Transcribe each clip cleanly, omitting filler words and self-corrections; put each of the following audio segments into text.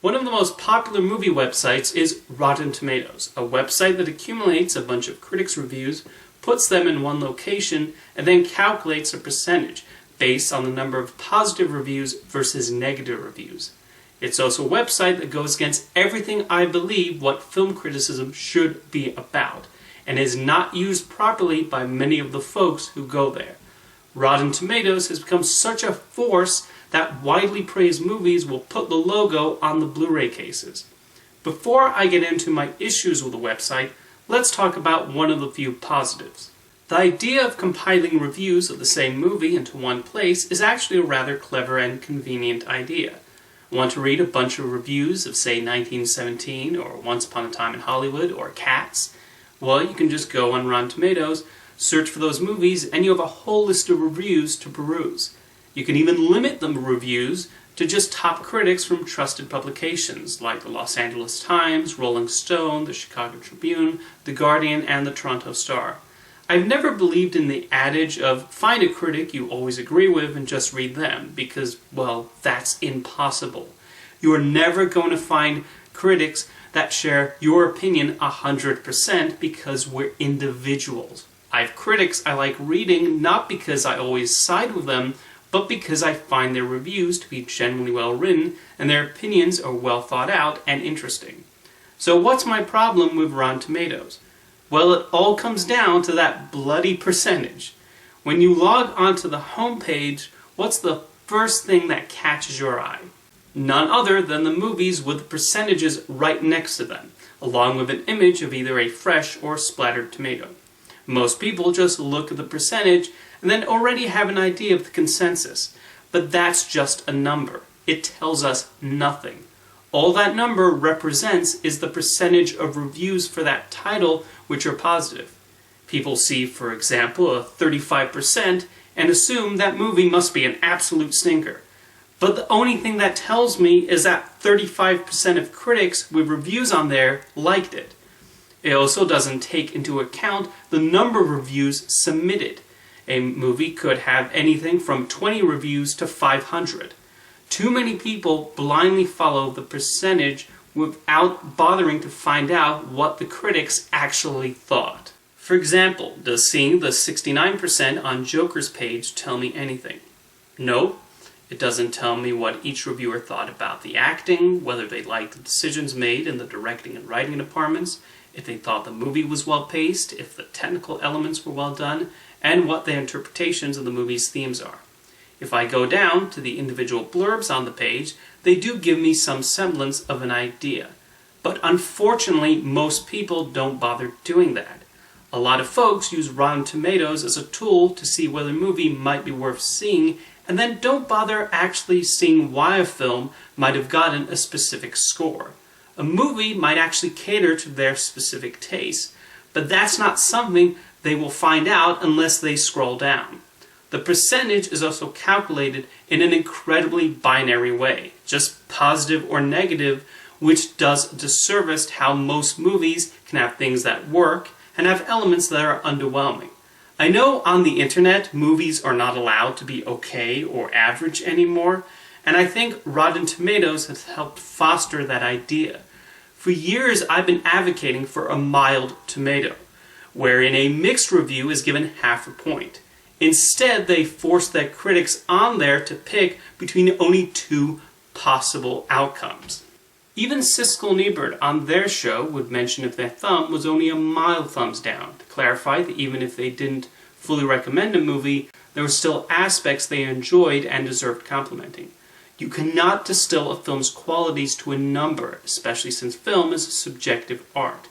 One of the most popular movie websites is Rotten Tomatoes, a website that accumulates a bunch of critics' reviews, puts them in one location, and then calculates a percentage based on the number of positive reviews versus negative reviews. It's also a website that goes against everything I believe what film criticism should be about, and is not used properly by many of the folks who go there. Rotten Tomatoes has become such a force that widely praised movies will put the logo on the Blu-ray cases. Before I get into my issues with the website, let's talk about one of the few positives. The idea of compiling reviews of the same movie into one place is actually a rather clever and convenient idea. Want to read a bunch of reviews of, say, 1917, or Once Upon a Time in Hollywood, or Cats? Well, you can just go on Rotten Tomatoes, search for those movies, and you have a whole list of reviews to peruse. You can even limit the reviews to just top critics from trusted publications like the Los Angeles Times, Rolling Stone, the Chicago Tribune, the Guardian, and the Toronto Star. I've never believed in the adage of find a critic you always agree with and just read them, because, well, that's impossible. You are never going to find critics that share your opinion 100% because we're individuals. I have critics I like reading not because I always side with them, but because I find their reviews to be genuinely well written and their opinions are well thought out and interesting. So what's my problem with Rotten Tomatoes? Well, it all comes down to that bloody percentage. When you log onto the homepage, what's the first thing that catches your eye? None other than the movies with the percentages right next to them, along with an image of either a fresh or splattered tomato. Most people just look at the percentage and then already have an idea of the consensus. But that's just a number. It tells us nothing. All that number represents is the percentage of reviews for that title which are positive. People see, for example, a 35% and assume that movie must be an absolute stinker. But the only thing that tells me is that 35% of critics with reviews on there liked it. It also doesn't take into account the number of reviews submitted. A movie could have anything from 20 reviews to 500. Too many people blindly follow the percentage without bothering to find out what the critics actually thought. For example, does seeing the 69% on Joker's page tell me anything? No. It doesn't tell me what each reviewer thought about the acting, whether they liked the decisions made in the directing and writing departments, if they thought the movie was well paced, if the technical elements were well done, and what their interpretations of the movie's themes are. If I go down to the individual blurbs on the page, they do give me some semblance of an idea. But unfortunately, most people don't bother doing that. A lot of folks use Rotten Tomatoes as a tool to see whether a movie might be worth seeing, and then don't bother actually seeing why a film might have gotten a specific score. A movie might actually cater to their specific taste, but that's not something they will find out unless they scroll down. The percentage is also calculated in an incredibly binary way, just positive or negative, which does a disservice to how most movies can have things that work and have elements that are underwhelming. I know on the internet movies are not allowed to be okay or average anymore, and I think Rotten Tomatoes has helped foster that idea. For years I've been advocating for a mild tomato, wherein a mixed review is given half a point. Instead, they force their critics on there to pick between only two possible outcomes. Even Siskel and Ebert on their show would mention if their thumb was only a mild thumbs down, to clarify that even if they didn't fully recommend a movie, there were still aspects they enjoyed and deserved complimenting. You cannot distill a film's qualities to a number, especially since film is a subjective art.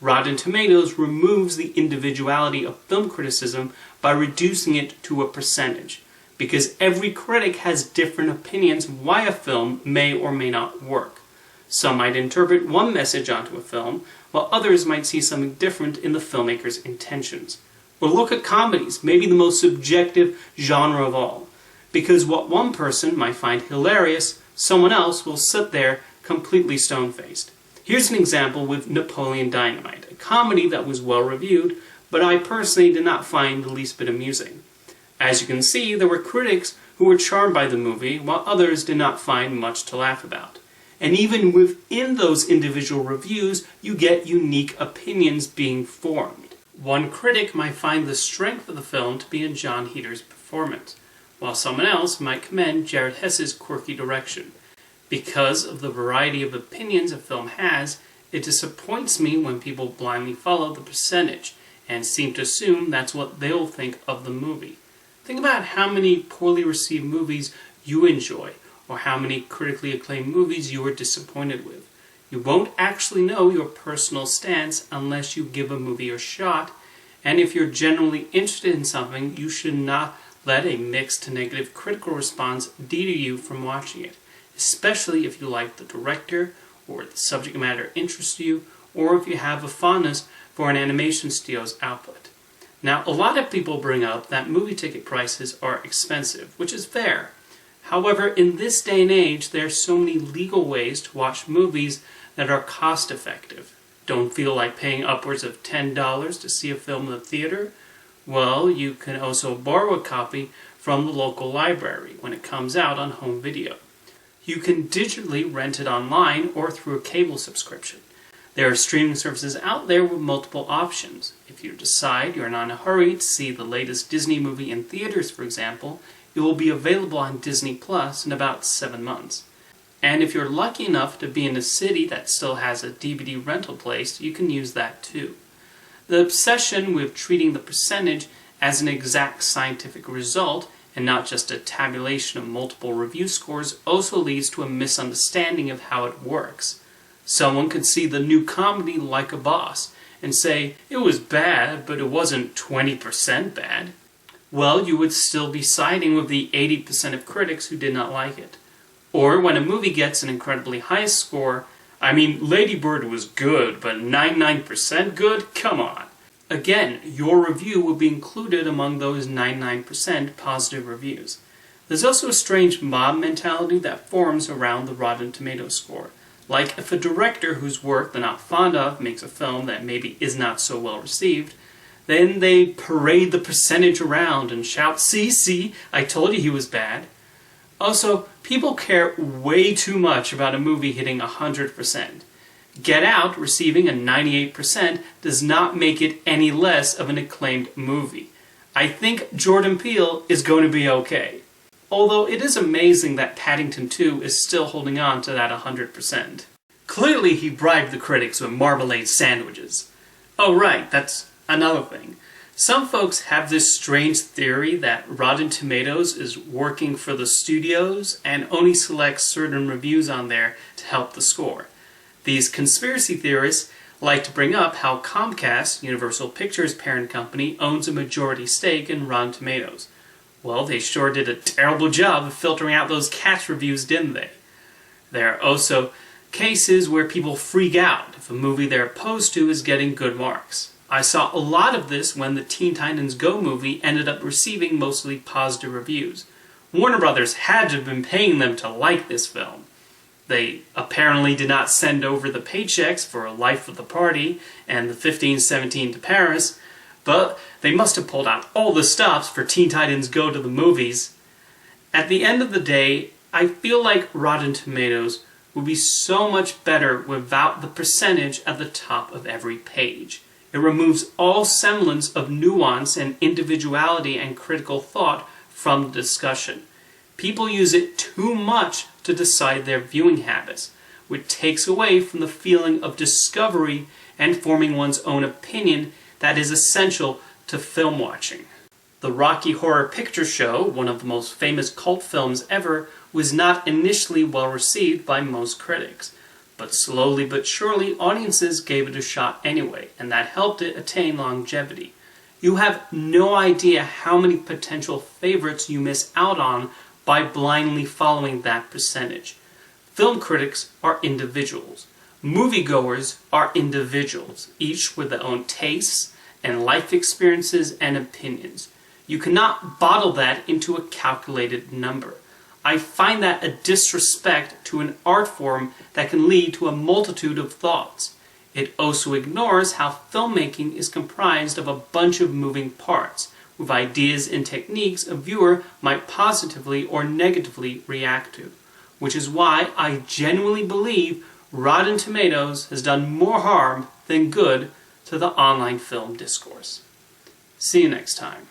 Rotten Tomatoes removes the individuality of film criticism by reducing it to a percentage, because every critic has different opinions of why a film may or may not work. Some might interpret one message onto a film, while others might see something different in the filmmaker's intentions. Or look at comedies, maybe the most subjective genre of all. Because what one person might find hilarious, someone else will sit there completely stone-faced. Here's an example with Napoleon Dynamite, a comedy that was well reviewed, but I personally did not find the least bit amusing. As you can see, there were critics who were charmed by the movie, while others did not find much to laugh about. And even within those individual reviews, you get unique opinions being formed. One critic might find the strength of the film to be in Jon Heter's performance, while someone else might commend Jared Hess's quirky direction. Because of the variety of opinions a film has, it disappoints me when people blindly follow the percentage and seem to assume that's what they'll think of the movie. Think about how many poorly received movies you enjoy, or how many critically acclaimed movies you were disappointed with. You won't actually know your personal stance unless you give a movie a shot, and if you're genuinely interested in something, you should not let a mixed to negative critical response deter you from watching it, especially if you like the director, or the subject matter interests you, or if you have a fondness for an animation studio's output. Now, a lot of people bring up that movie ticket prices are expensive, which is fair. However, in this day and age, there are so many legal ways to watch movies that are cost-effective. Don't feel like paying upwards of $10 to see a film in the theater? Well, you can also borrow a copy from the local library when it comes out on home video. You can digitally rent it online or through a cable subscription. There are streaming services out there with multiple options. If you decide you're not in a hurry to see the latest Disney movie in theaters, for example, it will be available on Disney Plus in about 7 months. And if you're lucky enough to be in a city that still has a DVD rental place, you can use that too. The obsession with treating the percentage as an exact scientific result and not just a tabulation of multiple review scores also leads to a misunderstanding of how it works. Someone could see the new comedy Like a Boss and say, it was bad, but it wasn't 20% bad. Well, you would still be siding with the 80% of critics who did not like it. Or when a movie gets an incredibly high score, I mean, Lady Bird was good, but 99% good? Come on. Again, your review will be included among those 99% positive reviews. There's also a strange mob mentality that forms around the Rotten Tomatoes score. Like if a director whose work they're not fond of makes a film that maybe is not so well received, then they parade the percentage around and shout, see, I told you he was bad. Also, people care way too much about a movie hitting 100%. Get Out receiving a 98% does not make it any less of an acclaimed movie. I think Jordan Peele is going to be okay. Although it is amazing that Paddington 2 is still holding on to that 100%. Clearly he bribed the critics with marmalade sandwiches. Oh right, that's another thing. Some folks have this strange theory that Rotten Tomatoes is working for the studios and only selects certain reviews on there to help the score. These conspiracy theorists like to bring up how Comcast, Universal Pictures' parent company, owns a majority stake in Rotten Tomatoes. Well, they sure did a terrible job of filtering out those Cats reviews, didn't they? There are also cases where people freak out if a movie they're opposed to is getting good marks. I saw a lot of this when the Teen Titans Go movie ended up receiving mostly positive reviews. Warner Brothers had to have been paying them to like this film. They apparently did not send over the paychecks for Life of the Party and the 1517 to Paris, but they must have pulled out all the stops for Teen Titans Go to the movies. At the end of the day, I feel like Rotten Tomatoes would be so much better without the percentage at the top of every page. It removes all semblance of nuance and individuality and critical thought from the discussion. People use it too much to decide their viewing habits, which takes away from the feeling of discovery and forming one's own opinion that is essential to film watching. The Rocky Horror Picture Show, one of the most famous cult films ever, was not initially well received by most critics. But slowly but surely, audiences gave it a shot anyway, and that helped it attain longevity. You have no idea how many potential favorites you miss out on by blindly following that percentage. Film critics are individuals. Moviegoers are individuals, each with their own tastes and life experiences and opinions. You cannot bottle that into a calculated number. I find that a disrespect to an art form that can lead to a multitude of thoughts. It also ignores how filmmaking is comprised of a bunch of moving parts, with ideas and techniques a viewer might positively or negatively react to. which is why I genuinely believe Rotten Tomatoes has done more harm than good to the online film discourse. See you next time.